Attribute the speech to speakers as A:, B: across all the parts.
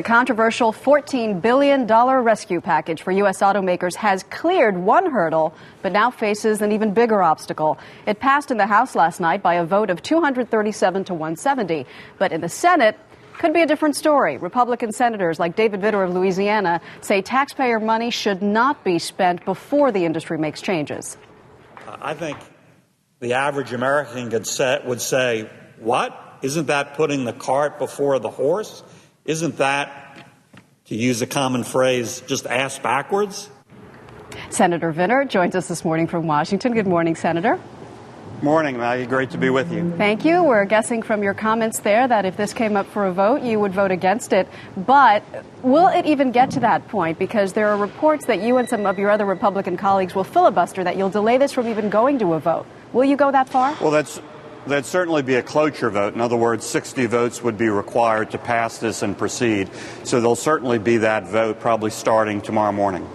A: The controversial $14 billion rescue package for U.S. automakers has cleared one hurdle, but now faces an even bigger obstacle. It passed in the House last night by a vote of 237 to 170. But in the Senate, could be a different story. Republican senators like David Vitter of Louisiana say taxpayer money should not be spent before the industry makes changes.
B: I think the average American would say, what? Isn't that putting the cart before the horse? Isn't that, to use a common phrase, just ass backwards?
A: Senator Vitter joins us this morning from Washington. Good morning, Senator.
C: Morning, Maggie. Great to be with you.
A: Thank you. We're guessing from your comments there that if this came up for a vote, you would vote against it. But will it even get to that point? Because there are reports that you and some of your other Republican colleagues will filibuster, that you'll delay this from even going to a vote. Will you go that far?
C: Well, that'd certainly be a cloture vote. In other words, 60 votes would be required to pass this and proceed. So there'll certainly be that vote probably starting tomorrow morning.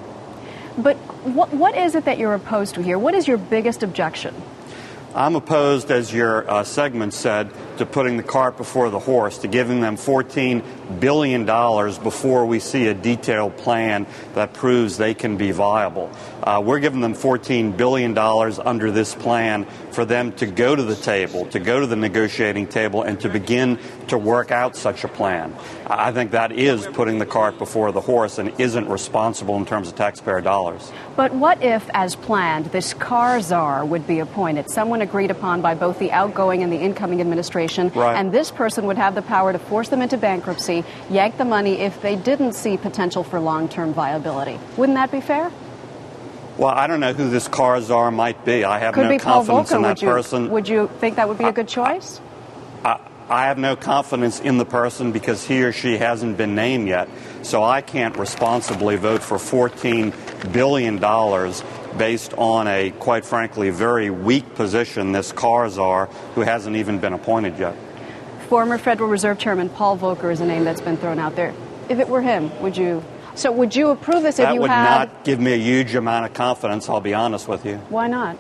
A: But what is it that you're opposed to here? What is your biggest objection?
C: I'm opposed, as your segment said, to putting the cart before the horse, to giving them $14 billion before we see a detailed plan that proves they can be viable. We're giving them $14 billion under this plan for them to go to the table, to go to the negotiating table, and to begin to work out such a plan. I think that is putting the cart before the horse and isn't responsible in terms of taxpayer dollars.
A: But what if, as planned, this car czar would be appointed, someone agreed upon by both the outgoing and the incoming administration,
C: right,
A: and this person would have the power to force them into bankruptcy, yank the money if they didn't see potential for long-term viability? Wouldn't that be fair?
C: Well, I don't know who this car czar might be. I have no confidence in that person.
A: Would you think that would be a good choice?
C: I have no confidence in the person because he or she hasn't been named yet. So I can't responsibly vote for $14 billion based on a, quite frankly, very weak position, this car czar, who hasn't even been appointed yet.
A: Former Federal Reserve Chairman Paul Volcker is a name that's been thrown out there. If it were him, would you approve this if you had?
C: That would not give me a huge amount of confidence, I'll be honest with you.
A: Why not?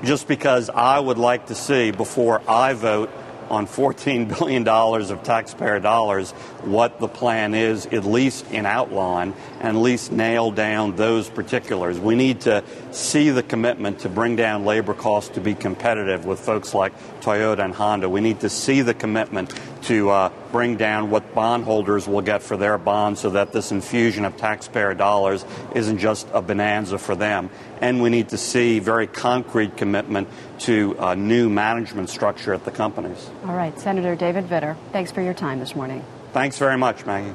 C: Just because I would like to see, before I vote on $14 billion of taxpayer dollars, what the plan is, at least in outline, and at least nail down those particulars. We need to see the commitment to bring down labor costs to be competitive with folks like Toyota and Honda. We need to see the commitment to bring down what bondholders will get for their bonds so that this infusion of taxpayer dollars isn't just a bonanza for them. And we need to see very concrete commitment to a new management structure at the companies.
A: All right, Senator David Vitter, thanks for your time this morning.
C: Thanks very much, Maggie.